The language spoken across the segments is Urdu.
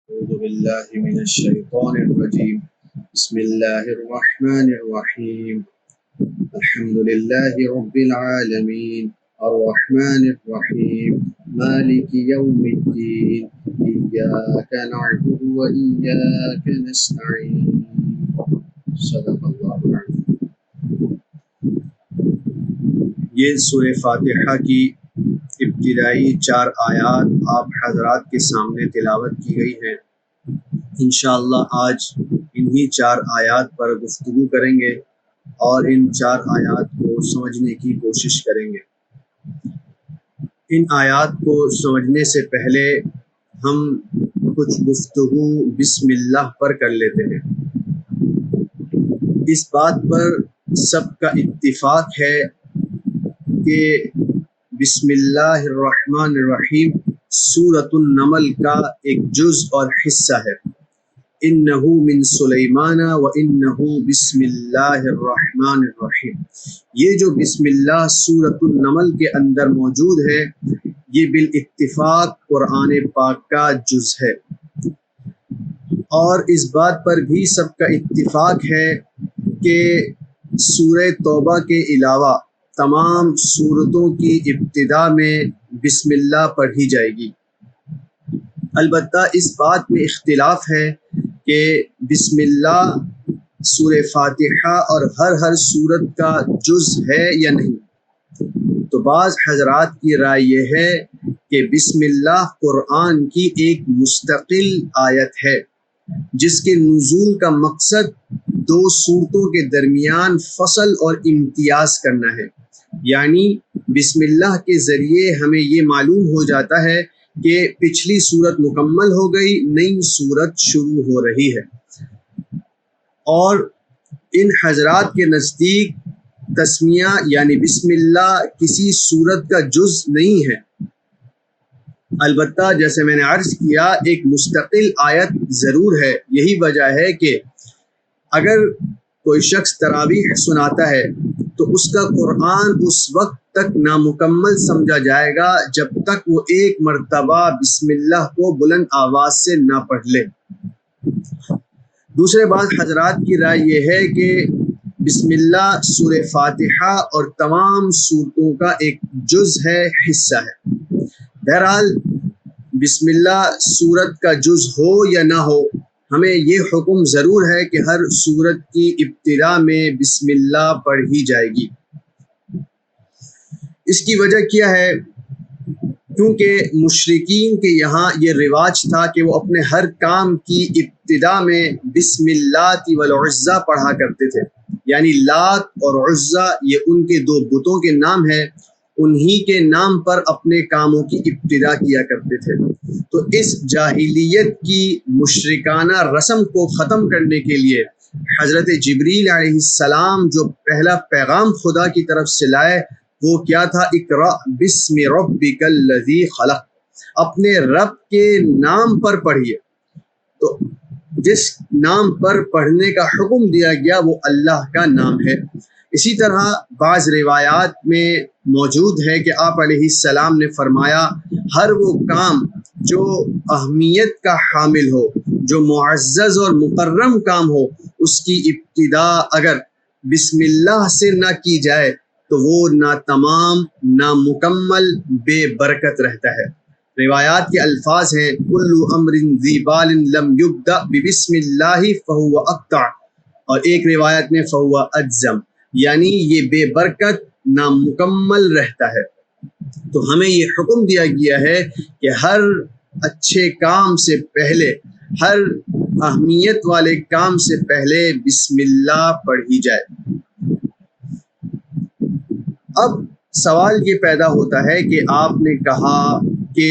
أعوذ بالله من الشيطان الرجيم. بسم الله الرحمن الرحيم. الحمد لله رب العالمين الرحمن الرحيم مالك يوم الدين إياك نعبد وإياك نستعين. صدق اللہ العظیم. یہ سورہ فاتحہ کی ابتدائی 4 آیات آپ حضرات کے سامنے تلاوت کی گئی ہیں. انشاءاللہ آج انہی 4 آیات پر گفتگو کریں گے اور ان 4 آیات کو سمجھنے کی کوشش کریں گے. ان آیات کو سمجھنے سے پہلے ہم کچھ گفتگو بسم اللہ پر کر لیتے ہیں. اس بات پر سب کا اتفاق ہے کہ بسم اللہ الرحمن الرحیم سورۃ النمل کا ایک جز اور حصہ ہے. انہ من سلیمان و انہ بسم اللہ الرحمن الرحیم. یہ جو بسم اللہ سورۃ النمل کے اندر موجود ہے یہ بالاتفاق قرآن پاک کا جز ہے. اور اس بات پر بھی سب کا اتفاق ہے کہ سورہ توبہ کے علاوہ تمام سورتوں کی ابتدا میں بسم اللہ پڑھی جائے گی. البتہ اس بات میں اختلاف ہے کہ بسم اللہ سورہ فاتحہ اور ہر سورت کا جز ہے یا نہیں. تو بعض حضرات کی رائے یہ ہے کہ بسم اللہ قرآن کی ایک مستقل آیت ہے جس کے نزول کا مقصد 2 سورتوں کے درمیان فصل اور امتیاز کرنا ہے. یعنی بسم اللہ کے ذریعے ہمیں یہ معلوم ہو جاتا ہے کہ پچھلی سورت مکمل ہو گئی، نئی سورت شروع ہو رہی ہے. اور ان حضرات کے نزدیک تسمیہ یعنی بسم اللہ کسی سورت کا جز نہیں ہے. البتہ جیسے میں نے عرض کیا ایک مستقل آیت ضرور ہے. یہی وجہ ہے کہ اگر کوئی شخص تراویح سناتا ہے تو اس کا قرآن اس وقت تک نامکمل سمجھا جائے گا جب تک وہ ایک مرتبہ بسم اللہ کو بلند آواز سے نہ پڑھ لے. دوسرے بعض حضرات کی رائے یہ ہے کہ بسم اللہ سورہ فاتحہ اور تمام سورتوں کا ایک جز ہے، حصہ ہے. بہرحال بسم اللہ سورت کا جز ہو یا نہ ہو ہمیں یہ حکم ضرور ہے کہ ہر سورت کی ابتدا میں بسم اللہ پڑھی جائے گی. اس کی وجہ کیا ہے؟ کیونکہ مشرکین کے یہاں یہ رواج تھا کہ وہ اپنے ہر کام کی ابتدا میں بسم اللہ والعزیٰ پڑھا کرتے تھے. یعنی لات اور عزیٰ یہ ان کے 2 بتوں کے نام ہیں، انہی کے نام پر اپنے کاموں کی ابتدا کیا کرتے تھے. تو اس جاہلیت کی مشرکانہ رسم کو ختم کرنے کے لیے حضرت جبریل علیہ السلام جو پہلا پیغام خدا کی طرف سے لائے وہ کیا تھا؟ اقرأ بسم ربک الذی خلق. اپنے رب کے نام پر پڑھیے. تو جس نام پر پڑھنے کا حکم دیا گیا وہ اللہ کا نام ہے. اسی طرح بعض روایات میں موجود ہے کہ آپ علیہ السلام نے فرمایا ہر وہ کام جو اہمیت کا حامل ہو، جو معزز اور مکرم کام ہو، اس کی ابتدا اگر بسم اللہ سے نہ کی جائے تو وہ نہ تمام نہ مکمل بے برکت رہتا ہے. روایات کے الفاظ ہیں کل امر ذی بال لم یبدأ ببسم اللہ فہو اقطع، اور ایک روایت میں فہو اجزم، یعنی یہ بے برکت نامکمل رہتا ہے. تو ہمیں یہ حکم دیا گیا ہے کہ ہر اچھے کام سے پہلے، ہر اہمیت والے کام سے پہلے بسم اللہ پڑھی جائے. اب سوال یہ پیدا ہوتا ہے کہ آپ نے کہا کہ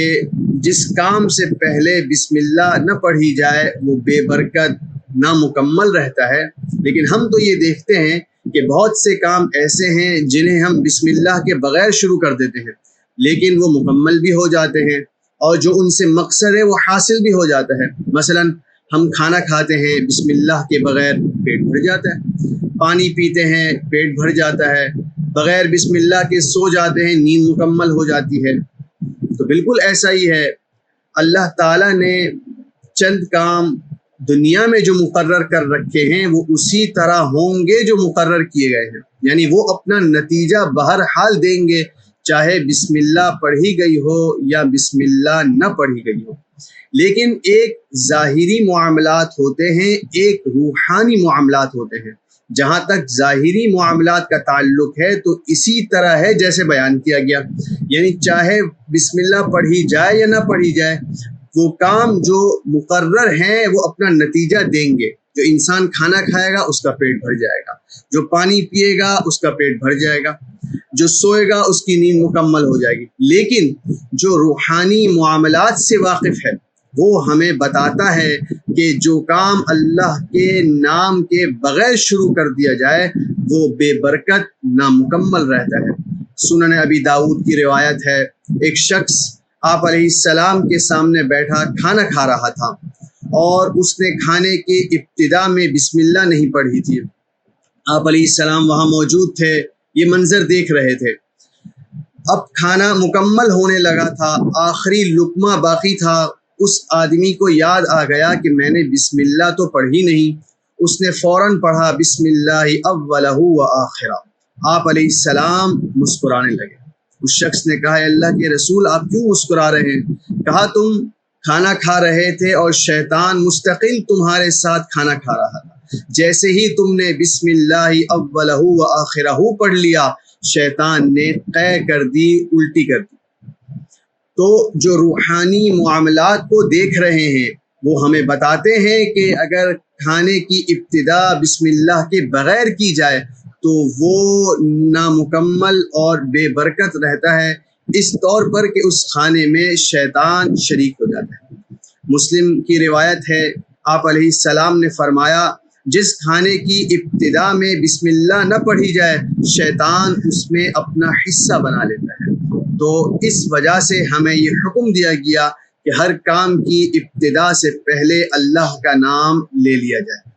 جس کام سے پہلے بسم اللہ نہ پڑھی جائے وہ بے برکت نامکمل رہتا ہے، لیکن ہم تو یہ دیکھتے ہیں کہ بہت سے کام ایسے ہیں جنہیں ہم بسم اللہ کے بغیر شروع کر دیتے ہیں لیکن وہ مکمل بھی ہو جاتے ہیں، اور جو ان سے مقصد ہے وہ حاصل بھی ہو جاتا ہے. مثلا ہم کھانا کھاتے ہیں بسم اللہ کے بغیر پیٹ بھر جاتا ہے، پانی پیتے ہیں پیٹ بھر جاتا ہے، بغیر بسم اللہ کے سو جاتے ہیں نیند مکمل ہو جاتی ہے. تو بالکل ایسا ہی ہے. اللہ تعالیٰ نے چند کام دنیا میں جو مقرر کر رکھے ہیں وہ اسی طرح ہوں گے جو مقرر کیے گئے ہیں، یعنی وہ اپنا نتیجہ بہرحال دیں گے، چاہے بسم اللہ پڑھی گئی ہو یا بسم اللہ نہ پڑھی گئی ہو۔ لیکن ایک ظاہری معاملات ہوتے ہیں، ایک روحانی معاملات ہوتے ہیں۔ جہاں تک ظاہری معاملات کا تعلق ہے تو اسی طرح ہے جیسے بیان کیا گیا، یعنی چاہے بسم اللہ پڑھی جائے یا نہ پڑھی جائے، وہ کام جو مقرر ہیں وہ اپنا نتیجہ دیں گے۔ جو انسان کھانا کھائے گا اس کا پیٹ بھر جائے گا، جو پانی پیے گا اس کا پیٹ بھر جائے گا، جو سوئے گا اس کی نیند مکمل ہو جائے گی۔ لیکن جو روحانی معاملات سے واقف ہے وہ ہمیں بتاتا ہے کہ جو کام اللہ کے نام کے بغیر شروع کر دیا جائے وہ بے برکت نامکمل رہتا ہے۔ سنن ابی داؤد کی روایت ہے، ایک شخص آپ علیہ السلام کے سامنے بیٹھا کھانا کھا رہا تھا اور اس نے کھانے کی ابتدا میں بسم اللہ نہیں پڑھی تھی۔ آپ علیہ السلام وہاں موجود تھے، یہ منظر دیکھ رہے تھے۔ اب کھانا مکمل ہونے لگا تھا، آخری لقمہ باقی تھا۔ اس آدمی کو یاد آ گیا کہ میں نے بسم اللہ تو پڑھی نہیں۔ اس نے فوراً پڑھا بسم اللہ اولہ و آخرہ۔ آپ علیہ السلام مسکرانے لگے۔ اس شخص نے کہا، اے اللہ کے رسول، آپ کیوں مسکرا رہے ہیں؟ کہا، تم کھانا کھا رہے تھے اور شیطان مستقل تمہارے ساتھ کھانا کھا رہا تھا۔ جیسے ہی تم نے بسم اللہ اولہ و آخرہ پڑھ لیا، شیطان نے قے کر دی، الٹی کر دی۔ تو جو روحانی معاملات کو دیکھ رہے ہیں وہ ہمیں بتاتے ہیں کہ اگر کھانے کی ابتدا بسم اللہ کے بغیر کی جائے تو وہ نامکمل اور بے برکت رہتا ہے، اس طور پر کہ اس کھانے میں شیطان شریک ہو جاتا ہے۔ مسلم کی روایت ہے، آپ علیہ السلام نے فرمایا، جس کھانے کی ابتدا میں بسم اللہ نہ پڑھی جائے شیطان اس میں اپنا حصہ بنا لیتا ہے۔ تو اس وجہ سے ہمیں یہ حکم دیا گیا کہ ہر کام کی ابتدا سے پہلے اللہ کا نام لے لیا جائے۔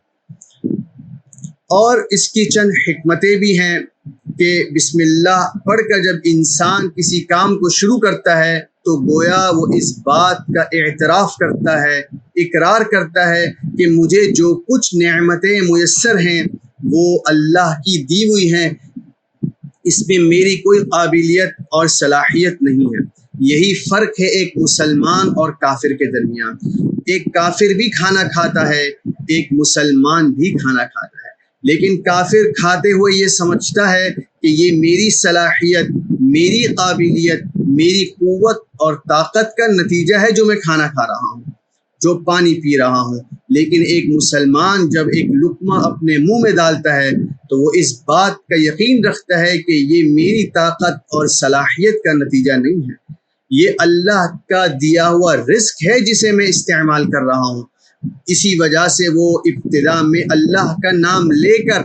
اور اس کی چند حکمتیں بھی ہیں کہ بسم اللہ پڑھ کر جب انسان کسی کام کو شروع کرتا ہے تو گویا وہ اس بات کا اعتراف کرتا ہے، اقرار کرتا ہے کہ مجھے جو کچھ نعمتیں میسر ہیں وہ اللہ کی دی ہوئی ہیں، اس میں میری کوئی قابلیت اور صلاحیت نہیں ہے۔ یہی فرق ہے ایک مسلمان اور کافر کے درمیان۔ ایک کافر بھی کھانا کھاتا ہے، ایک مسلمان بھی کھانا کھاتا ہے، لیکن کافر کھاتے ہوئے یہ سمجھتا ہے کہ یہ میری صلاحیت، میری قابلیت، میری قوت اور طاقت کا نتیجہ ہے جو میں کھانا کھا رہا ہوں، جو پانی پی رہا ہوں۔ لیکن ایک مسلمان جب ایک لقمہ اپنے منہ میں ڈالتا ہے تو وہ اس بات کا یقین رکھتا ہے کہ یہ میری طاقت اور صلاحیت کا نتیجہ نہیں ہے، یہ اللہ کا دیا ہوا رزق ہے جسے میں استعمال کر رہا ہوں۔ اسی وجہ سے وہ ابتدا میں اللہ کا نام لے کر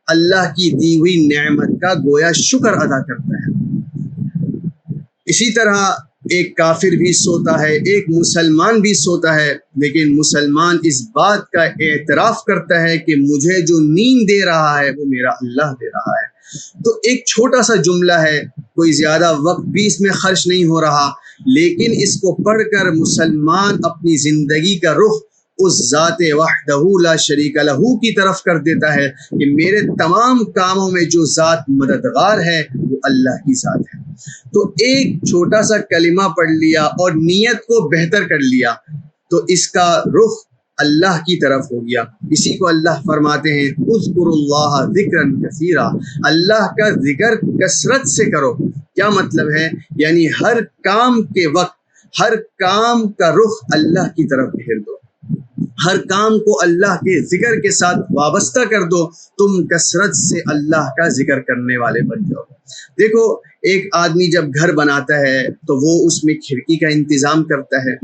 اللہ کی دی ہوئی نعمت کا گویا شکر ادا کرتا ہے۔ اسی طرح ایک کافر بھی سوتا ہے، ایک مسلمان بھی سوتا ہے، لیکن مسلمان اس بات کا اعتراف کرتا ہے کہ مجھے جو نیند دے رہا ہے وہ میرا اللہ دے رہا ہے۔ تو ایک چھوٹا سا جملہ ہے، کوئی زیادہ وقت بھی اس میں خرچ نہیں ہو رہا، لیکن اس کو پڑھ کر مسلمان اپنی زندگی کا رخ اس ذات وحدہ لا شریک لہ کی طرف کر دیتا ہے کہ میرے تمام کاموں میں جو ذات مددگار ہے وہ اللہ کی ذات ہے۔ تو ایک چھوٹا سا کلمہ پڑھ لیا اور نیت کو بہتر کر لیا تو اس کا رخ اللہ کی طرف ہو گیا۔ اسی کو اللہ فرماتے ہیں، اذکروا اللہ ذکرا کثیرا، اللہ کا ذکر کثرت سے کرو۔ کیا مطلب ہے؟ یعنی ہر کام کے وقت ہر کام کا رخ اللہ کی طرف پھیر دو، ہر کام کو اللہ کے ذکر کے ساتھ وابستہ کر دو، تم کثرت سے اللہ کا ذکر کرنے والے بن جاؤ۔ دیکھو، ایک آدمی جب گھر بناتا ہے تو وہ اس میں کھڑکی کا انتظام کرتا ہے۔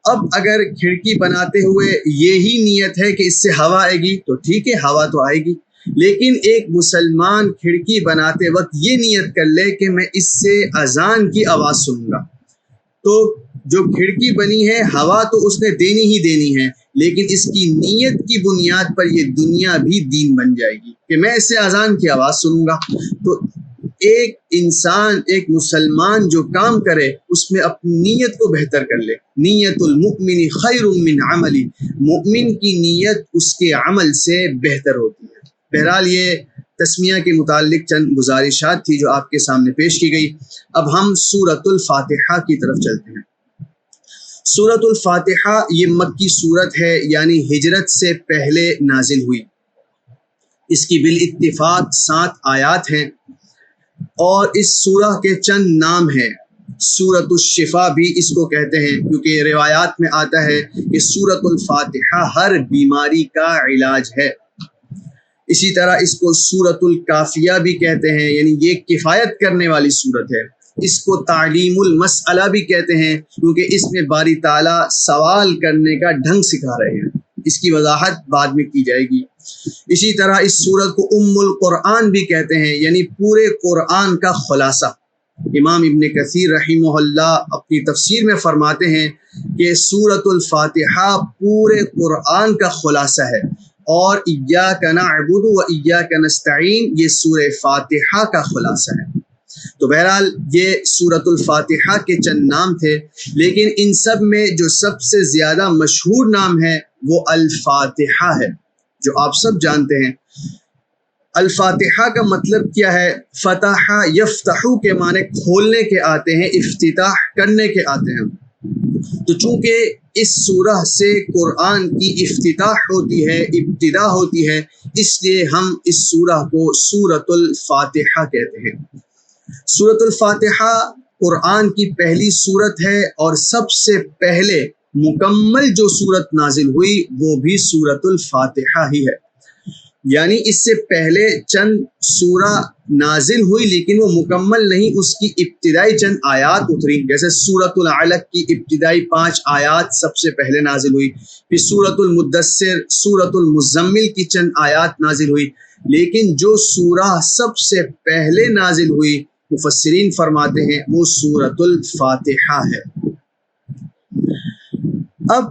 اب اگر کھڑکی بناتے ہوئے یہی نیت ہے کہ اس سے ہوا آئے گی تو ٹھیک ہے، ہوا تو آئے گی، لیکن ایک مسلمان کھڑکی بناتے وقت یہ نیت کر لے کہ میں اس سے اذان کی آواز سنوں گا، تو جو کھڑکی بنی ہے ہوا تو اس نے دینی ہی دینی ہے، لیکن اس کی نیت کی بنیاد پر یہ دنیا بھی دین بن جائے گی کہ میں اس سے اذان کی آواز سنوں گا۔ تو ایک انسان، ایک مسلمان جو کام کرے اس میں اپنی نیت کو بہتر کر لے. نیت المؤمن خیر من عملی، مؤمن کی نیت اس کے عمل سے بہتر ہوتی ہے. بہرحال یہ تسمیہ کے متعلق چند گزارشات تھی جو آپ کے سامنے پیش کی گئی. اب ہم سورۃ الفاتحہ کی طرف چلتے ہیں. سورۃ الفاتحہ یہ مکی سورت ہے، یعنی ہجرت سے پہلے نازل ہوئی. اس کی بالاتفاق 7 آیات ہیں اور اس سورہ کے چند نام ہیں. سورۃ الشفا بھی اس کو کہتے ہیں کیونکہ روایات میں آتا ہے کہ سورۃ الفاتحہ ہر بیماری کا علاج ہے. اسی طرح اس کو سورۃ الکافیہ بھی کہتے ہیں، یعنی یہ کفایت کرنے والی سورت ہے. اس کو تعلیم المسئلہ بھی کہتے ہیں کیونکہ اس میں باری تعالیٰ سوال کرنے کا ڈھنگ سکھا رہے ہیں. اس کی وضاحت بعد میں کی جائے گی. اسی طرح اس سورت کو ام القرآن بھی کہتے ہیں، یعنی پورے قرآن کا خلاصہ. امام ابن کثیر رحمہ اللہ اپنی تفسیر میں فرماتے ہیں کہ سورۃ الفاتحہ پورے قرآن کا خلاصہ ہے، اور ایاک نعبد و ایاک نستعین یہ سورہ فاتحہ کا خلاصہ ہے. تو بہرحال یہ سورۃ الفاتحہ کے چند نام تھے، لیکن ان سب میں جو سب سے زیادہ مشہور نام ہے وہ الفاتحہ ہے، جو آپ سب جانتے ہیں. الفاتحہ کا مطلب کیا ہے؟ فتح یفتح کے معنی کھولنے کے آتے ہیں، افتتاح کرنے کے آتے ہیں. تو چونکہ اس سورہ سے قرآن کی افتتاح ہوتی ہے، ابتدا ہوتی ہے، اس لیے ہم اس سورہ کو سورۃ الفاتحہ کہتے ہیں. سورۃ الفاتحہ قرآن کی پہلی سورت ہے اور سب سے پہلے مکمل جو سورت نازل ہوئی وہ بھی سورۃ الفاتحہ ہی ہے. یعنی اس سے پہلے چند سورہ نازل ہوئی لیکن وہ مکمل نہیں، اس کی ابتدائی چند آیات اتری. جیسے سورۃ العلق کی ابتدائی 5 آیات سب سے پہلے نازل ہوئی، پھر سورۃ المدثر، سورۃ المزمل کی چند آیات نازل ہوئی. لیکن جو سورہ سب سے پہلے نازل ہوئی مفسرین فرماتے ہیں وہ سورۃ الفاتحہ ہے. اب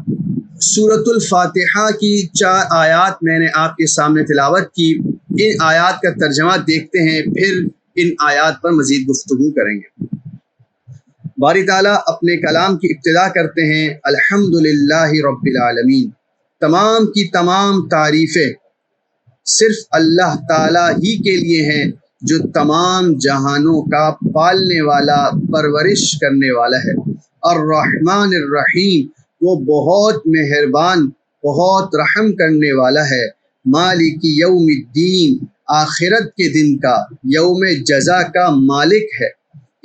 سورۃ الفاتحہ کی 4 آیات میں نے آپ کے سامنے تلاوت کی. ان آیات کا ترجمہ دیکھتے ہیں، پھر ان آیات پر مزید گفتگو کریں گے. باری تعالیٰ اپنے کلام کی ابتدا کرتے ہیں الحمدللہ رب العالمین. تمام کی تمام تعریفیں صرف اللہ تعالیٰ ہی کے لیے ہیں جو تمام جہانوں کا پالنے والا، پرورش کرنے والا ہے. الرحمن الرحیم، وہ بہت مہربان، بہت رحم کرنے والا ہے. مالک یوم الدین، آخرت کے دن کا، یوم جزا کا مالک ہے.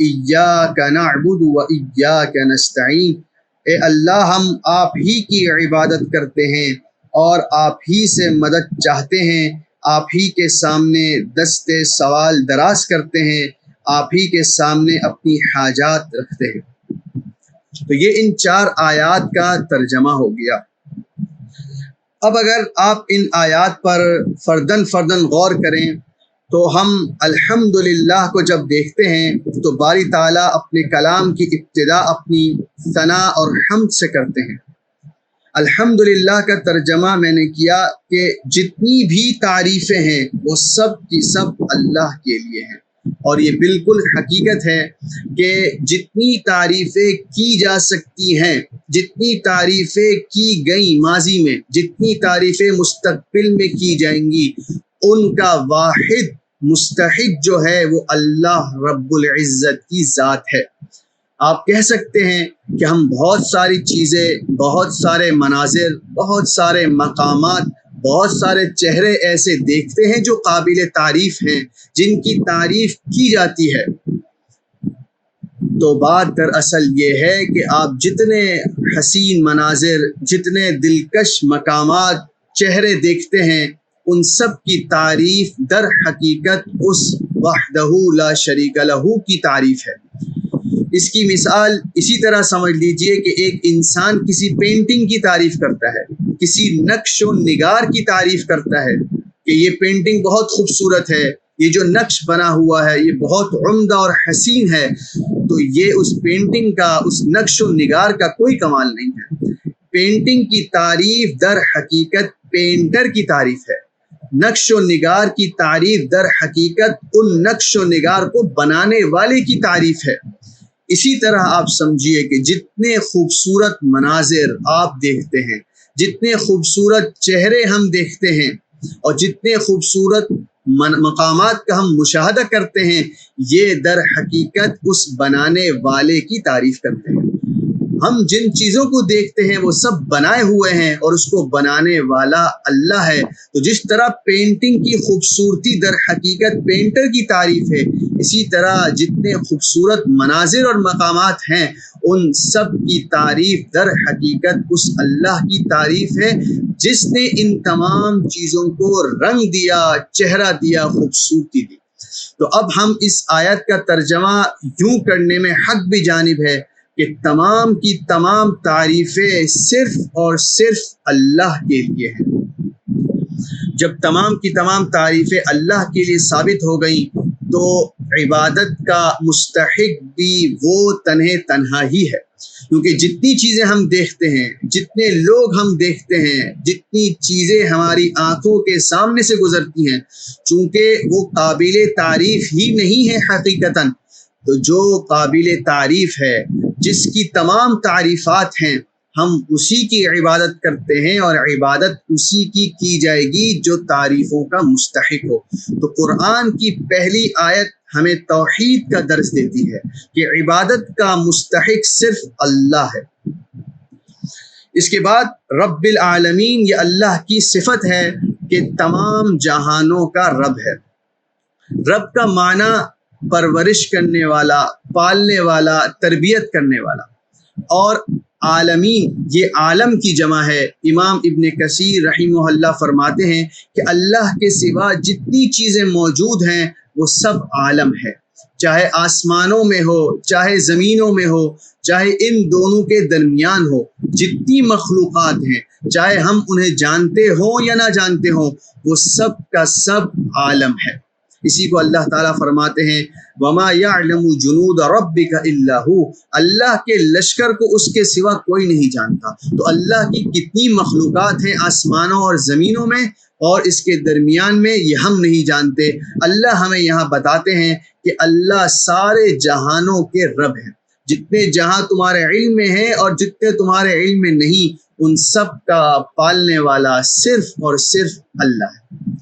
ایاک نعبد و ایاک نستعین، اے اللہ ہم آپ ہی کی عبادت کرتے ہیں اور آپ ہی سے مدد چاہتے ہیں، آپ ہی کے سامنے دست سوال دراز کرتے ہیں، آپ ہی کے سامنے اپنی حاجات رکھتے ہیں. تو یہ ان 4 آیات کا ترجمہ ہو گیا. اب اگر آپ ان آیات پر فردن غور کریں تو ہم الحمدللہ کو جب دیکھتے ہیں تو باری تعالیٰ اپنے کلام کی ابتدا اپنی ثنا اور حمد سے کرتے ہیں. الحمدللہ کا ترجمہ میں نے کیا کہ جتنی بھی تعریفیں ہیں وہ سب کی سب اللہ کے لیے ہیں. اور یہ بالکل حقیقت ہے کہ جتنی تعریفیں کی جا سکتی ہیں، جتنی تعریفیں کی گئیں ماضی میں، جتنی تعریفیں مستقبل میں کی جائیں گی، ان کا واحد مستحق جو ہے وہ اللہ رب العزت کی ذات ہے. آپ کہہ سکتے ہیں کہ ہم بہت ساری چیزیں، بہت سارے مناظر، بہت سارے مقامات، بہت سارے چہرے ایسے دیکھتے ہیں جو قابل تعریف ہیں، جن کی تعریف کی جاتی ہے. تو بات دراصل یہ ہے کہ آپ جتنے حسین مناظر، جتنے دلکش مقامات، چہرے دیکھتے ہیں، ان سب کی تعریف در حقیقت اس وحدہ لا شریک لہ کی تعریف ہے. اس کی مثال اسی طرح سمجھ لیجئے کہ ایک انسان کسی پینٹنگ کی تعریف کرتا ہے، کسی نقش و نگار کی تعریف کرتا ہے کہ یہ پینٹنگ بہت خوبصورت ہے، یہ جو نقش بنا ہوا ہے یہ بہت عمدہ اور حسین ہے. تو یہ اس پینٹنگ کا، اس نقش و نگار کا کوئی کمال نہیں ہے. پینٹنگ کی تعریف در حقیقت پینٹر کی تعریف ہے. نقش و نگار کی تعریف در حقیقت ان نقش و نگار کو بنانے والے کی تعریف ہے۔ اسی طرح آپ سمجھیے کہ جتنے خوبصورت مناظر آپ دیکھتے ہیں، جتنے خوبصورت چہرے ہم دیکھتے ہیں اور جتنے خوبصورت مقامات کا ہم مشاہدہ کرتے ہیں، یہ در حقیقت اس بنانے والے کی تعریف کرتے ہیں۔ ہم جن چیزوں کو دیکھتے ہیں وہ سب بنائے ہوئے ہیں اور اس کو بنانے والا اللہ ہے۔ تو جس طرح پینٹنگ کی خوبصورتی در حقیقت پینٹر کی تعریف ہے، اسی طرح جتنے خوبصورت مناظر اور مقامات ہیں ان سب کی تعریف در حقیقت اس اللہ کی تعریف ہے جس نے ان تمام چیزوں کو رنگ دیا، چہرہ دیا، خوبصورتی دی۔ تو اب ہم اس آیت کا ترجمہ یوں کرنے میں حق بھی جانب ہے کہ تمام کی تمام تعریفیں صرف اور صرف اللہ کے لیے ہیں۔ جب تمام کی تمام تعریفیں اللہ کے لیے ثابت ہو گئیں تو عبادت کا مستحق بھی وہ تنہا ہی ہے، کیونکہ جتنی چیزیں ہم دیکھتے ہیں، جتنے لوگ ہم دیکھتے ہیں، جتنی چیزیں ہماری آنکھوں کے سامنے سے گزرتی ہیں، چونکہ وہ قابل تعریف ہی نہیں ہے حقیقتاً، تو جو قابل تعریف ہے، جس کی تمام تعریفات ہیں، ہم اسی کی عبادت کرتے ہیں اور عبادت اسی کی جائے گی جو تعریفوں کا مستحق ہو۔ تو قرآن کی پہلی آیت ہمیں توحید کا درس دیتی ہے کہ عبادت کا مستحق صرف اللہ ہے۔ اس کے بعد رب العالمین، یہ اللہ کی صفت ہے کہ تمام جہانوں کا رب ہے۔ رب کا معنی پرورش کرنے والا، پالنے والا، تربیت کرنے والا، اور عالمین یہ عالم کی جمع ہے۔ امام ابن کثیر رحمہ اللہ فرماتے ہیں کہ اللہ کے سوا جتنی چیزیں موجود ہیں وہ سب عالم ہے، چاہے آسمانوں میں ہو، چاہے زمینوں میں ہو، چاہے ان دونوں کے درمیان ہو، جتنی مخلوقات ہیں، چاہے ہم انہیں جانتے ہوں یا نہ جانتے ہوں، وہ سب کا سب عالم ہے۔ اسی کو اللہ تعالیٰ فرماتے ہیں وَمَا يَعْلَمُ جُنُودَ رَبِّكَ إِلَّا هُوَ، اللہ کے لشکر کو اس کے سوا کوئی نہیں جانتا۔ تو اللہ کی کتنی مخلوقات ہیں آسمانوں اور زمینوں میں اور اس کے درمیان میں، یہ ہم نہیں جانتے۔ اللہ ہمیں یہاں بتاتے ہیں کہ اللہ سارے جہانوں کے رب ہیں۔ جتنے جہاں تمہارے علم میں ہیں اور جتنے تمہارے علم میں نہیں، ان سب کا پالنے والا صرف اور صرف اللہ ہے۔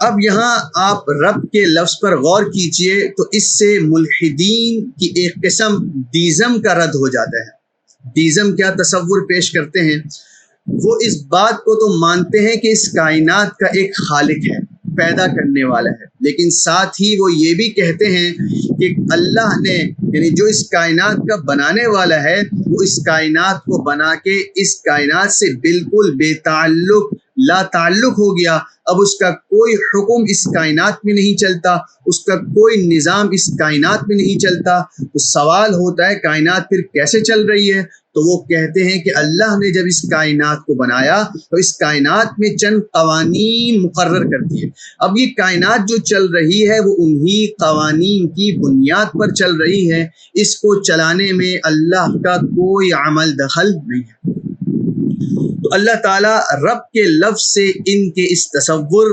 اب یہاں آپ رب کے لفظ پر غور کیجئے تو اس سے ملحدین کی ایک قسم ڈیزم کا رد ہو جاتا ہے۔ ڈیزم کیا تصور پیش کرتے ہیں؟ وہ اس بات کو تو مانتے ہیں کہ اس کائنات کا ایک خالق ہے، پیدا کرنے والا ہے، لیکن ساتھ ہی وہ یہ بھی کہتے ہیں کہ اللہ نے، یعنی جو اس کائنات کا بنانے والا ہے، وہ اس کائنات کو بنا کے اس کائنات سے بالکل بے تعلق، لا تعلق ہو گیا۔ اب اس کا کوئی حکم اس کائنات میں نہیں چلتا، اس کا کوئی نظام اس کائنات میں نہیں چلتا۔ تو سوال ہوتا ہے کائنات پھر کیسے چل رہی ہے؟ تو وہ کہتے ہیں کہ اللہ نے جب اس کائنات کو بنایا تو اس کائنات میں چند قوانین مقرر کر دیے۔ اب یہ کائنات جو چل رہی ہے وہ انہی قوانین کی بنیاد پر چل رہی ہے، اس کو چلانے میں اللہ کا کوئی عمل دخل نہیں ہے۔ تو اللہ تعالیٰ رب کے لفظ سے ان کے اس تصور،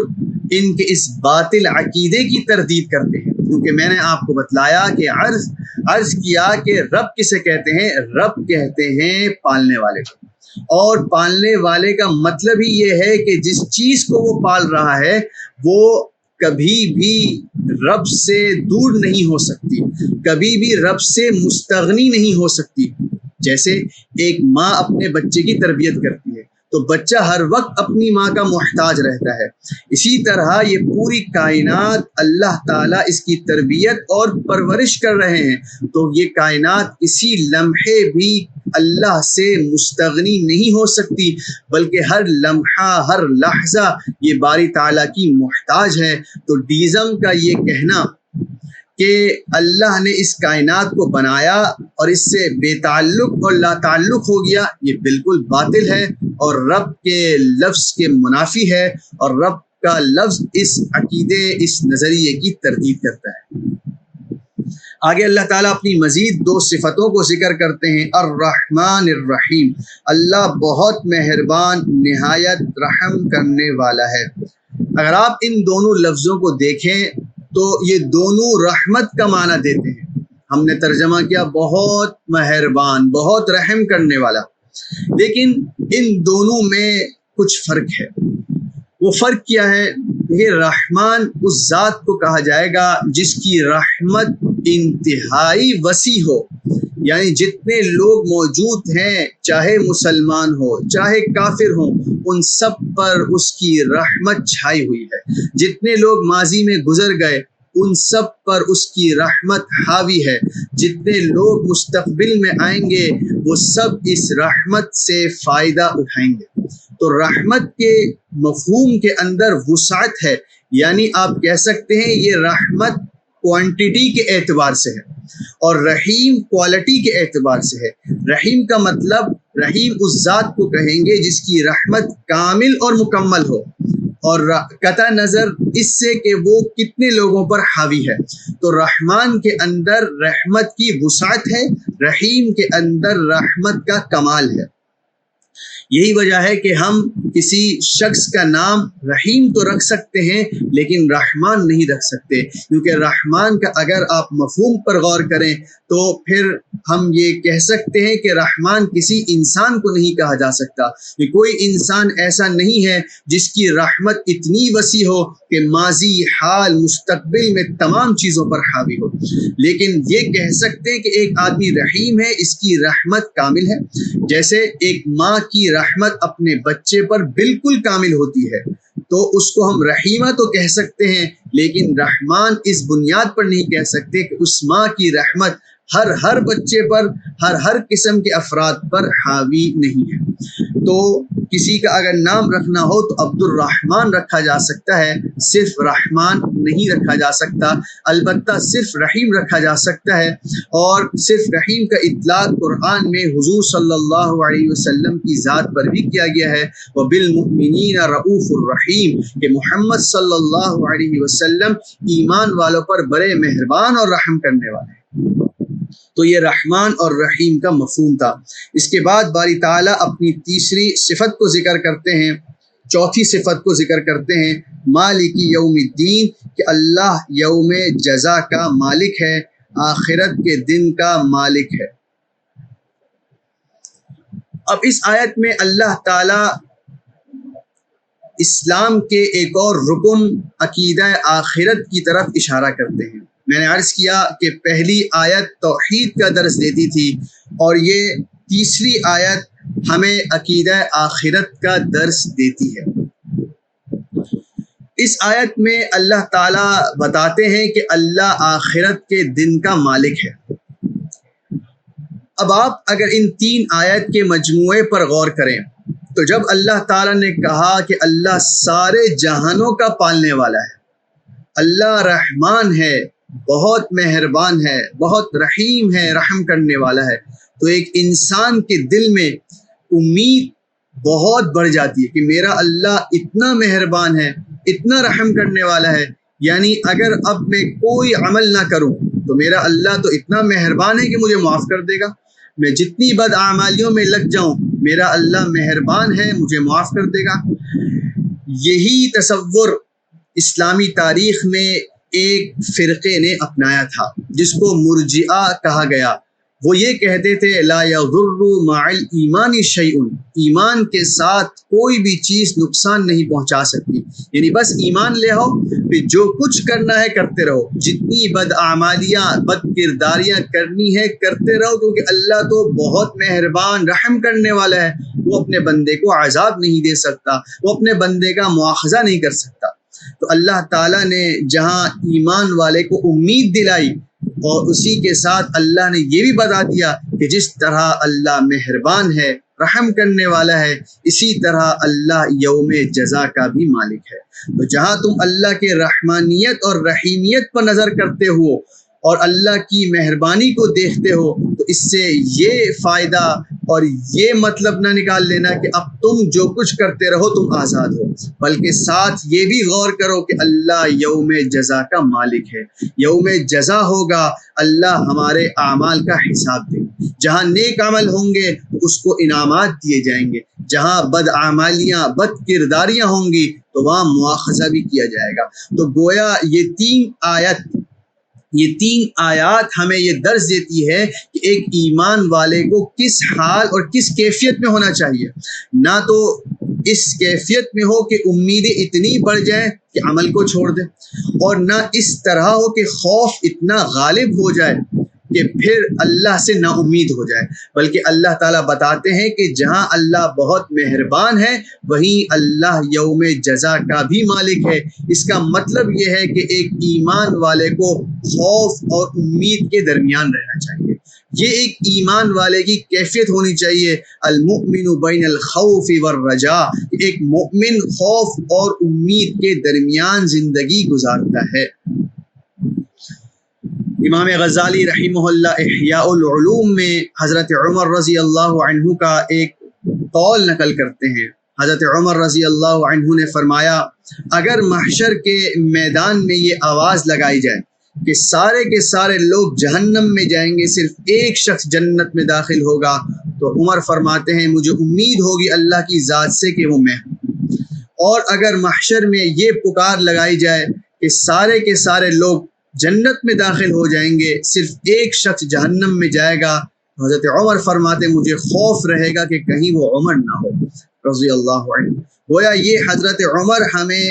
ان کے اس باطل عقیدے کی تردید کرتے ہیں، کیونکہ میں نے آپ کو بتلایا کہ عرض کیا کہ رب کسے کہتے ہیں؟ رب کہتے ہیں پالنے والے کو، اور پالنے والے کا مطلب ہی یہ ہے کہ جس چیز کو وہ پال رہا ہے وہ کبھی بھی رب سے دور نہیں ہو سکتی، کبھی بھی رب سے مستغنی نہیں ہو سکتی۔ جیسے ایک ماں اپنے بچے کی تربیت کرتی ہے تو بچہ ہر وقت اپنی ماں کا محتاج رہتا ہے، اسی طرح یہ پوری کائنات اللہ تعالیٰ اس کی تربیت اور پرورش کر رہے ہیں، تو یہ کائنات اسی لمحے بھی اللہ سے مستغنی نہیں ہو سکتی، بلکہ ہر لمحہ، ہر لحظہ یہ باری تعالیٰ کی محتاج ہے۔ تو ڈیزم کا یہ کہنا کہ اللہ نے اس کائنات کو بنایا اور اس سے بے تعلق اور لا تعلق ہو گیا، یہ بالکل باطل ہے اور رب کے لفظ کے منافی ہے، اور رب کا لفظ اس عقیدے، اس نظریے کی تردید کرتا ہے۔ آگے اللہ تعالیٰ اپنی مزید دو صفتوں کو ذکر کرتے ہیں، الرحمن الرحیم، اللہ بہت مہربان، نہایت رحم کرنے والا ہے۔ اگر آپ ان دونوں لفظوں کو دیکھیں تو یہ دونوں رحمت کا معنی دیتے ہیں. ہم نے ترجمہ کیا بہت مہربان، بہت رحم کرنے والا، لیکن ان دونوں میں کچھ فرق ہے. وہ فرق کیا ہے؟ یہ رحمان اس ذات کو کہا جائے گا جس کی رحمت انتہائی وسیع ہو، یعنی جتنے لوگ موجود ہیں، چاہے مسلمان ہو چاہے کافر ہوں، ان سب پر اس کی رحمت چھائی ہوئی ہے. جتنے لوگ ماضی میں گزر گئے ان سب پر اس کی رحمت حاوی ہے. جتنے لوگ مستقبل میں آئیں گے وہ سب اس رحمت سے فائدہ اٹھائیں گے. تو رحمت کے مفہوم کے اندر وسعت ہے، یعنی آپ کہہ سکتے ہیں یہ رحمت کوانٹیٹی کے اعتبار سے ہے اور رحیم کوالٹی کے اعتبار سے ہے. رحیم کا مطلب، رحیم اس ذات کو کہیں گے جس کی رحمت کامل اور مکمل ہو، اور قطع نظر اس سے کہ وہ کتنے لوگوں پر حاوی ہے. تو رحمان کے اندر رحمت کی وسعت ہے، رحیم کے اندر رحمت کا کمال ہے. یہی وجہ ہے کہ ہم کسی شخص کا نام رحیم تو رکھ سکتے ہیں لیکن رحمان نہیں رکھ سکتے، کیونکہ رحمان کا اگر آپ مفہوم پر غور کریں تو پھر ہم یہ کہہ سکتے ہیں کہ رحمان کسی انسان کو نہیں کہا جا سکتا. کہ کوئی انسان ایسا نہیں ہے جس کی رحمت اتنی وسیع ہو کہ ماضی، حال، مستقبل میں تمام چیزوں پر حاوی ہو. لیکن یہ کہہ سکتے ہیں کہ ایک آدمی رحیم ہے، اس کی رحمت کامل ہے. جیسے ایک ماں کی رحمت اپنے بچے پر بالکل کامل ہوتی ہے تو اس کو ہم رحیمہ تو کہہ سکتے ہیں، لیکن رحمان اس بنیاد پر نہیں کہہ سکتے کہ اس ماں کی رحمت ہر بچے پر، ہر قسم کے افراد پر حاوی نہیں ہے. تو کسی کا اگر نام رکھنا ہو تو عبد الرحمن رکھا جا سکتا ہے، صرف رحمان نہیں رکھا جا سکتا. البتہ صرف رحیم رکھا جا سکتا ہے، اور صرف رحیم کا اطلاق قرآن میں حضور صلی اللہ علیہ وسلم کی ذات پر بھی کیا گیا ہے. وَبِالْمُؤْمِنِينَ رَءُوفٌ الرحیم، کہ محمد صلی اللہ علیہ وسلم ایمان والوں پر بڑے مہربان اور رحم کرنے والے ہیں. تو یہ رحمان اور رحیم کا مفہوم تھا. اس کے بعد باری تعالیٰ اپنی تیسری صفت کو ذکر کرتے ہیں، چوتھی صفت کو ذکر کرتے ہیں، مالک یوم الدین، کہ اللہ یوم جزا کا مالک ہے، آخرت کے دن کا مالک ہے. اب اس آیت میں اللہ تعالیٰ اسلام کے ایک اور رکن عقیدہ آخرت کی طرف اشارہ کرتے ہیں. میں نے عرض کیا کہ پہلی آیت توحید کا درس دیتی تھی اور یہ تیسری آیت ہمیں عقیدہ آخرت کا درس دیتی ہے. اس آیت میں اللہ تعالیٰ بتاتے ہیں کہ اللہ آخرت کے دن کا مالک ہے. اب آپ اگر ان تین آیت کے مجموعے پر غور کریں تو جب اللہ تعالیٰ نے کہا کہ اللہ سارے جہانوں کا پالنے والا ہے، اللہ رحمان ہے، بہت مہربان ہے، بہت رحیم ہے، رحم کرنے والا ہے، تو ایک انسان کے دل میں امید بہت بڑھ جاتی ہے کہ میرا اللہ اتنا مہربان ہے، اتنا رحم کرنے والا ہے، یعنی اگر اب میں کوئی عمل نہ کروں تو میرا اللہ تو اتنا مہربان ہے کہ مجھے معاف کر دے گا. میں جتنی بد اعمالیوں میں لگ جاؤں میرا اللہ مہربان ہے، مجھے معاف کر دے گا. یہی تصور اسلامی تاریخ میں ایک فرقے نے اپنایا تھا جس کو مرجئہ کہا گیا. وہ یہ کہتے تھے لا یضر مع الایمان شیء، ایمان کے ساتھ کوئی بھی چیز نقصان نہیں پہنچا سکتی، یعنی بس ایمان لے آؤ، پھر جو کچھ کرنا ہے کرتے رہو، جتنی بد اعمالیاں، بد کرداریاں کرنی ہے کرتے رہو، کیونکہ اللہ تو بہت مہربان رحم کرنے والا ہے. وہ اپنے بندے کو عذاب نہیں دے سکتا، وہ اپنے بندے کا مواخذہ نہیں کر سکتا. تو اللہ تعالیٰ نے جہاں ایمان والے کو امید دلائی اور اسی کے ساتھ اللہ نے یہ بھی بتا دیا کہ جس طرح اللہ مہربان ہے، رحم کرنے والا ہے، اسی طرح اللہ یوم جزا کا بھی مالک ہے. تو جہاں تم اللہ کے رحمانیت اور رحیمیت پر نظر کرتے ہو اور اللہ کی مہربانی کو دیکھتے ہو تو اس سے یہ فائدہ اور یہ مطلب نہ نکال لینا کہ اب تم جو کچھ کرتے رہو تم آزاد ہو، بلکہ ساتھ یہ بھی غور کرو کہ اللہ یوم جزا کا مالک ہے. یوم جزا ہوگا، اللہ ہمارے اعمال کا حساب دے گا. جہاں نیک عمل ہوں گے تو اس کو انعامات دیے جائیں گے، جہاں بد اعمالیاں بد کرداریاں ہوں گی تو وہاں مواخذہ بھی کیا جائے گا۔ تو گویا یہ تین آیات ہمیں یہ درس دیتی ہے کہ ایک ایمان والے کو کس حال اور کس کیفیت میں ہونا چاہیے۔ نہ تو اس کیفیت میں ہو کہ امیدیں اتنی بڑھ جائیں کہ عمل کو چھوڑ دے، اور نہ اس طرح ہو کہ خوف اتنا غالب ہو جائے کہ پھر اللہ سے نا امید ہو جائے، بلکہ اللہ تعالیٰ بتاتے ہیں کہ جہاں اللہ بہت مہربان ہے وہیں اللہ یوم جزا کا بھی مالک ہے۔ اس کا مطلب یہ ہے کہ ایک ایمان والے کو خوف اور امید کے درمیان رہنا چاہیے۔ یہ ایک ایمان والے کی کیفیت ہونی چاہیے، المؤمن بین الخوف والرجاء، ایک مومن خوف اور امید کے درمیان زندگی گزارتا ہے۔ امام غزالی رحمہ اللہ احیاء العلوم میں حضرت عمر رضی اللہ عنہ کا ایک قول نقل کرتے ہیں۔ حضرت عمر رضی اللہ عنہ نے فرمایا، اگر محشر کے میدان میں یہ آواز لگائی جائے کہ کے سارے لوگ جہنم میں جائیں گے، صرف ایک شخص جنت میں داخل ہوگا، تو عمر فرماتے ہیں مجھے امید ہوگی اللہ کی ذات سے کہ وہ میں ہوں۔ اور اگر محشر میں یہ پکار لگائی جائے کہ کے سارے لوگ جنت میں داخل ہو جائیں گے، صرف ایک شخص جہنم میں جائے گا، حضرت عمر فرماتے مجھے خوف رہے گا کہ کہیں وہ عمر نہ ہو رضی اللہ عنہ۔ گویا یہ حضرت عمر ہمیں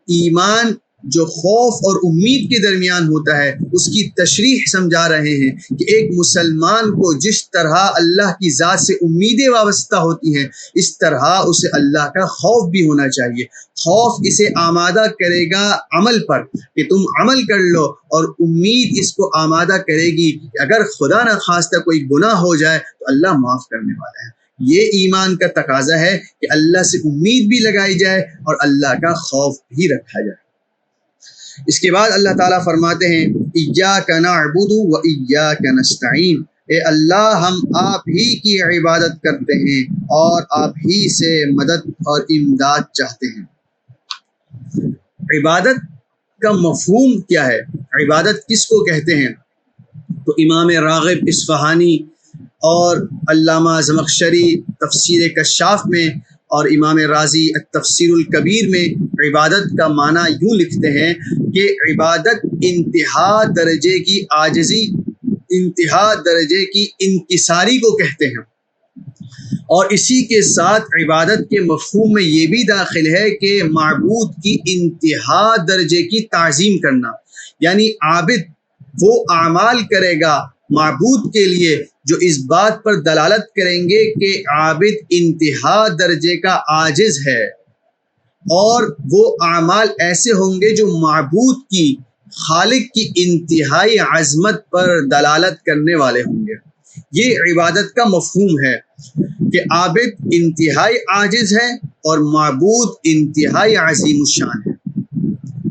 ایمان جو خوف اور امید کے درمیان ہوتا ہے اس کی تشریح سمجھا رہے ہیں کہ ایک مسلمان کو جس طرح اللہ کی ذات سے امیدیں وابستہ ہوتی ہیں، اس طرح اسے اللہ کا خوف بھی ہونا چاہیے۔ خوف اسے آمادہ کرے گا عمل پر کہ تم عمل کر لو، اور امید اس کو آمادہ کرے گی کہ اگر خدا نہ خواستہ کوئی گناہ ہو جائے تو اللہ معاف کرنے والا ہے۔ یہ ایمان کا تقاضا ہے کہ اللہ سے امید بھی لگائی جائے اور اللہ کا خوف بھی رکھا جائے۔ اس کے بعد اللہ تعالیٰ فرماتے ہیں ایاک نعبد و ایاک نستعین، اے اللہ ہم آپ ہی کی عبادت کرتے ہیں اور آپ ہی سے مدد اور امداد چاہتے ہیں۔ عبادت کا مفہوم کیا ہے؟ عبادت کس کو کہتے ہیں؟ تو امام راغب اصفہانی اور علامہ زمخشری تفسیر کشاف میں اور امام رازی التفسیر الکبیر میں عبادت کا معنی یوں لکھتے ہیں کہ عبادت انتہا درجے کی عاجزی، انتہا درجے کی انکساری کو کہتے ہیں، اور اسی کے ساتھ عبادت کے مفہوم میں یہ بھی داخل ہے کہ معبود کی انتہا درجے کی تعظیم کرنا، یعنی عابد وہ اعمال کرے گا معبود کے لیے جو اس بات پر دلالت کریں گے کہ عابد انتہا درجے کا عاجز ہے، اور وہ اعمال ایسے ہوں گے جو معبود کی، خالق کی انتہائی عظمت پر دلالت کرنے والے ہوں گے۔ یہ عبادت کا مفہوم ہے کہ عابد انتہائی عاجز ہے اور معبود انتہائی عظیم الشان ہے۔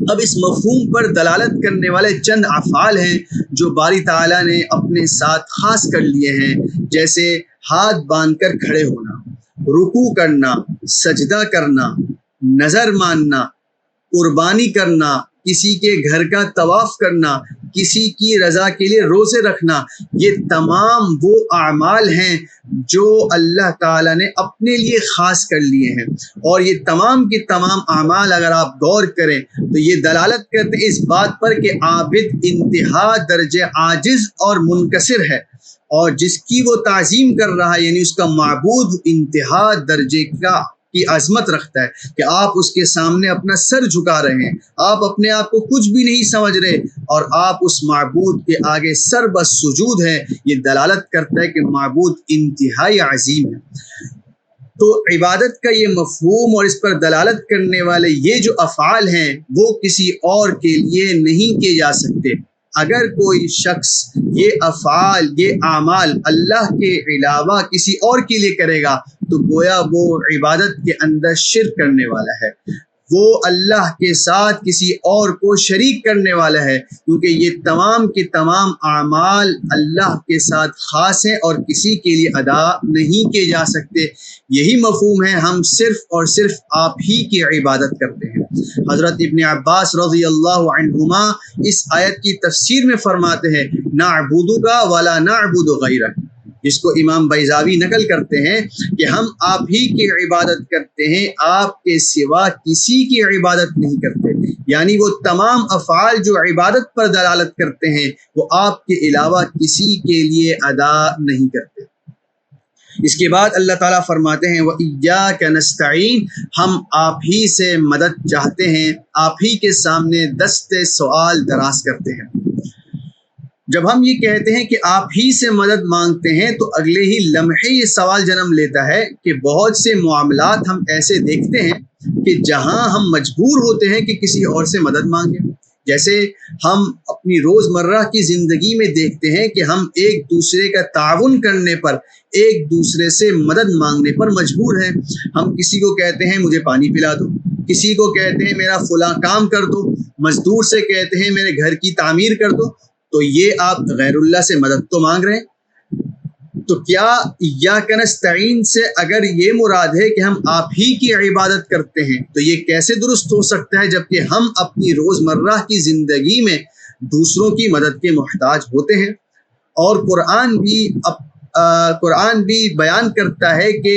اب اس مفہوم پر دلالت کرنے والے چند افعال ہیں جو باری تعالیٰ نے اپنے ساتھ خاص کر لیے ہیں، جیسے ہاتھ باندھ کر کھڑے ہونا، رکوع کرنا، سجدہ کرنا، نظر ماننا، قربانی کرنا، کسی کے گھر کا طواف کرنا، کسی کی رضا کے لیے روزے رکھنا۔ یہ تمام وہ اعمال ہیں جو اللہ تعالیٰ نے اپنے لیے خاص کر لیے ہیں، اور یہ تمام کے تمام اعمال اگر آپ غور کریں تو یہ دلالت کرتے ہیں اس بات پر کہ عابد انتہا درجے عاجز اور منکسر ہے، اور جس کی وہ تعظیم کر رہا ہے یعنی اس کا معبود انتہا درجے کی عظمت رکھتا ہے کہ آپ اس کے سامنے اپنا سر جھکا رہے ہیں، آپ اپنے آپ کو کچھ بھی نہیں سمجھ رہے اور آپ اس معبود کے آگے سر بس سجود ہے۔ یہ دلالت کرتا ہے کہ معبود انتہائی عظیم ہے۔ تو عبادت کا یہ مفہوم اور اس پر دلالت کرنے والے یہ جو افعال ہیں وہ کسی اور کے لیے نہیں کیے جا سکتے۔ اگر کوئی شخص یہ افعال، یہ اعمال اللہ کے علاوہ کسی اور کے لیے کرے گا تو گویا وہ عبادت کے اندر شرک کرنے والا ہے، وہ اللہ کے ساتھ کسی اور کو شریک کرنے والا ہے، کیونکہ یہ تمام کے تمام اعمال اللہ کے ساتھ خاص ہیں اور کسی کے لیے ادا نہیں کیے جا سکتے۔ یہی مفہوم ہے، ہم صرف اور صرف آپ ہی کی عبادت کرتے ہیں۔ حضرت ابن عباس رضی اللہ عنہما اس آیت کی تفسیر میں فرماتے ہیں نعبدک ولا نعبد غیرک، جس کو امام بیضاوی نقل کرتے ہیں کہ ہم آپ ہی کی عبادت کرتے ہیں، آپ کے سوا کسی کی عبادت نہیں کرتے، یعنی وہ تمام افعال جو عبادت پر دلالت کرتے ہیں وہ آپ کے علاوہ کسی کے لیے ادا نہیں کرتے۔ اس کے بعد اللہ تعالیٰ فرماتے ہیں وَإِيَّاكَ نَسْتَعِينُ، ہم آپ ہی سے مدد چاہتے ہیں، آپ ہی کے سامنے دست سوال دراز کرتے ہیں۔ جب ہم یہ کہتے ہیں کہ آپ ہی سے مدد مانگتے ہیں تو اگلے ہی لمحے یہ سوال جنم لیتا ہے کہ بہت سے معاملات ہم ایسے دیکھتے ہیں کہ جہاں ہم مجبور ہوتے ہیں کہ کسی اور سے مدد مانگیں، جیسے ہم اپنی روزمرہ کی زندگی میں دیکھتے ہیں کہ ہم ایک دوسرے کا تعاون کرنے پر، ایک دوسرے سے مدد مانگنے پر مجبور ہیں۔ ہم کسی کو کہتے ہیں مجھے پانی پلا دو، کسی کو کہتے ہیں میرا فلاں کام کر دو، مزدور سے کہتے ہیں میرے گھر کی تعمیر کر دو، تو یہ آپ غیر اللہ سے مدد تو مانگ رہے ہیں۔ تو کیا ایاک نستعین سے اگر یہ مراد ہے کہ ہم آپ ہی کی عبادت کرتے ہیں تو یہ کیسے درست ہو سکتا ہے جبکہ ہم اپنی روزمرہ کی زندگی میں دوسروں کی مدد کے محتاج ہوتے ہیں؟ اور قرآن بھی بیان کرتا ہے کہ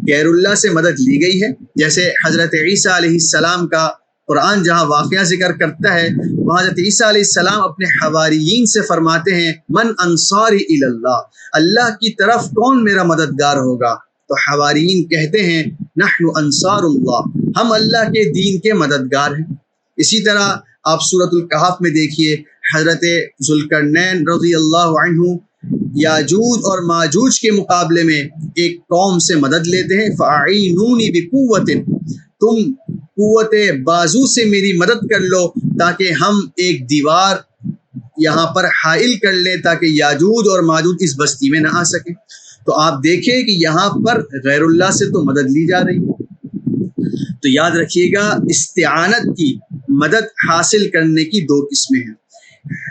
غیر اللہ سے مدد لی گئی ہے، جیسے حضرت عیسیٰ علیہ السلام کا قرآن جہاں واقعہ ذکر کرتا ہے وہاں حضرت عیسیٰ علیہ السلام اپنے حواریین سے فرماتے ہیں من انصاری الی اللہ، اللہ کی طرف کون میرا مددگار ہوگا؟ تو حواریین کہتے ہیں نحن انصار اللہ، ہم اللہ کے دین کے مددگار ہیں۔ اسی طرح آپ سورۃ الکہف میں دیکھیے حضرت ذوالقرنین رضی اللہ عنہ یاجوج اور ماجوج کے مقابلے میں ایک قوم سے مدد لیتے ہیں، فاعینونی بقوت، تم قوت بازو سے میری مدد کر لو تاکہ ہم ایک دیوار یہاں پر حائل کر لیں تاکہ یاجوج اور ماجوج اس بستی میں نہ آ سکیں۔ تو آپ دیکھیں کہ یہاں پر غیر اللہ سے تو مدد لی جا رہی ہے۔ تو یاد رکھیے گا استعانت کی، مدد حاصل کرنے کی دو قسمیں ہیں۔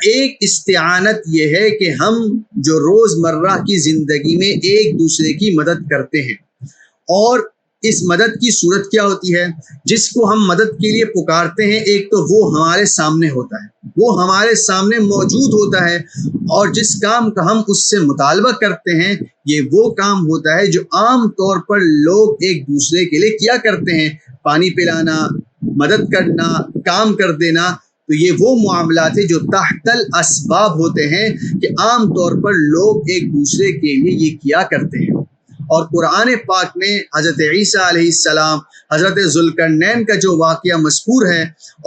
ایک استعانت یہ ہے کہ ہم جو روزمرہ کی زندگی میں ایک دوسرے کی مدد کرتے ہیں، اور اس مدد کی صورت کیا ہوتی ہے؟ جس کو ہم مدد کے لیے پکارتے ہیں ایک تو وہ ہمارے سامنے ہوتا ہے، وہ ہمارے سامنے موجود ہوتا ہے، اور جس کام کا ہم اس سے مطالبہ کرتے ہیں یہ وہ کام ہوتا ہے جو عام طور پر لوگ ایک دوسرے کے لیے کیا کرتے ہیں، پانی پلانا، مدد کرنا، کام کر دینا۔ تو یہ وہ معاملات ہیں جو تحت الاسباب ہوتے ہیں کہ عام طور پر لوگ ایک دوسرے کے لیے یہ کیا کرتے ہیں۔ اور قرآن پاک میں حضرت عیسیٰ علیہ السلام، حضرت ذوالقرنین کا جو واقعہ مذکور ہے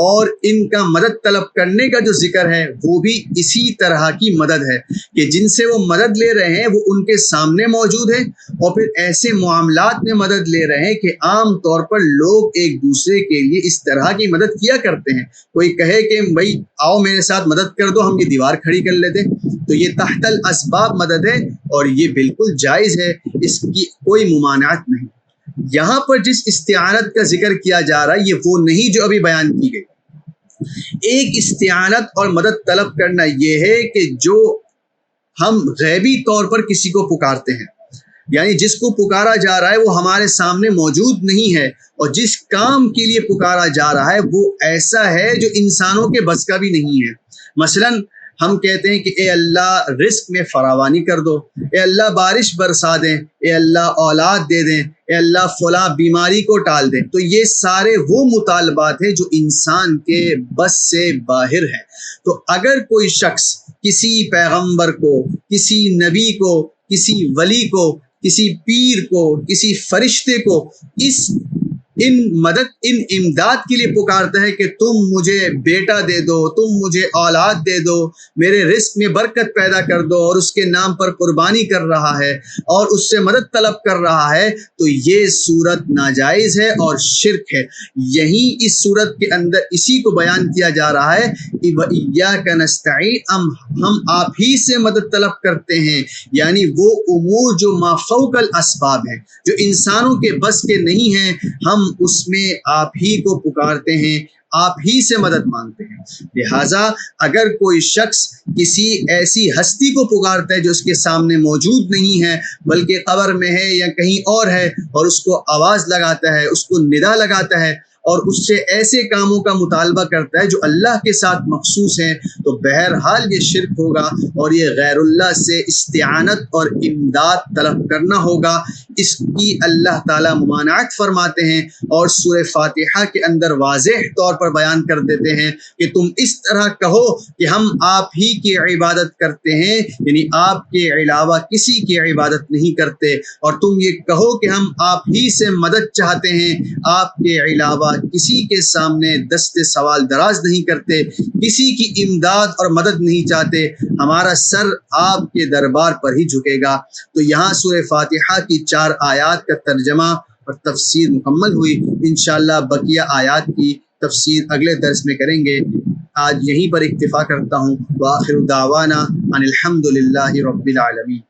اور ان کا مدد طلب کرنے کا جو ذکر ہے وہ بھی اسی طرح کی مدد ہے کہ جن سے وہ مدد لے رہے ہیں وہ ان کے سامنے موجود ہے، اور پھر ایسے معاملات میں مدد لے رہے ہیں کہ عام طور پر لوگ ایک دوسرے کے لیے اس طرح کی مدد کیا کرتے ہیں۔ کوئی کہے کہ بھائی آؤ میرے ساتھ مدد کر دو، ہم یہ دیوار کھڑی کر لیتے، تو یہ تحت الاسباب مدد ہے اور یہ بالکل جائز ہے، اس کی کوئی ممانعت نہیں۔ یہاں پر جس استعانت کا ذکر کیا جا رہا ہے یہ وہ نہیں جو ابھی بیان کی گئی۔ ایک استعانت اور مدد طلب کرنا یہ ہے کہ جو ہم غیبی طور پر کسی کو پکارتے ہیں، یعنی جس کو پکارا جا رہا ہے وہ ہمارے سامنے موجود نہیں ہے، اور جس کام کے لیے پکارا جا رہا ہے وہ ایسا ہے جو انسانوں کے بس کا بھی نہیں ہے۔ مثلاً ہم کہتے ہیں کہ اے اللہ رزق میں فراوانی کر دو، اے اللہ بارش برسا دیں، اے اللہ اولاد دے دیں، اے اللہ فلاں بیماری کو ٹال دیں۔ تو یہ سارے وہ مطالبات ہیں جو انسان کے بس سے باہر ہیں۔ تو اگر کوئی شخص کسی پیغمبر کو، کسی نبی کو، کسی ولی کو، کسی پیر کو، کسی فرشتے کو ان امداد کے لیے پکارتا ہے کہ تم مجھے بیٹا دے دو، تم مجھے اولاد دے دو، میرے رزق میں برکت پیدا کر دو، اور اس کے نام پر قربانی کر رہا ہے اور اس سے مدد طلب کر رہا ہے، تو یہ صورت ناجائز ہے اور شرک ہے۔ یہیں اس صورت کے اندر اسی کو بیان کیا جا رہا ہے کہ وَإِيَّاكَ نَسْتَعِينُ، ہم آپ ہی سے مدد طلب کرتے ہیں، یعنی وہ امور جو ما فوق الاسباب ہیں، جو انسانوں کے بس کے نہیں ہیں، ہم اس میں آپ ہی کو پکارتے ہیں، آپ ہی سے مدد مانگتے ہیں۔ لہٰذا اگر کوئی شخص کسی ایسی ہستی کو پکارتا ہے جو اس کے سامنے موجود نہیں ہے بلکہ قبر میں ہے یا کہیں اور ہے، اور اس کو آواز لگاتا ہے، اس کو ندا لگاتا ہے، اور اس سے ایسے کاموں کا مطالبہ کرتا ہے جو اللہ کے ساتھ مخصوص ہیں، تو بہرحال یہ شرک ہوگا اور یہ غیر اللہ سے استعانت اور امداد طلب کرنا ہوگا۔ اس کی اللہ تعالیٰ ممانعت فرماتے ہیں اور سورہ فاتحہ کے اندر واضح طور پر بیان کر دیتے ہیں کہ تم اس طرح کہو کہ ہم آپ ہی کی عبادت کرتے ہیں، یعنی آپ کے علاوہ کسی کی عبادت نہیں کرتے، اور تم یہ کہو کہ ہم آپ ہی سے مدد چاہتے ہیں، آپ کے علاوہ کسی کے سامنے دست سوال دراز نہیں کرتے، کسی کی امداد اور مدد نہیں چاہتے، ہمارا سر آپ کے دربار پر ہی جھکے گا۔ تو یہاں سورہ فاتحہ کی 4 آیات کا ترجمہ اور تفسیر مکمل ہوئی۔ انشاءاللہ بقیہ آیات کی تفسیر اگلے درس میں کریں گے۔ آج یہیں پر اکتفا کرتا ہوں۔ وآخر دعوانا ان الحمد للہ رب العالمین۔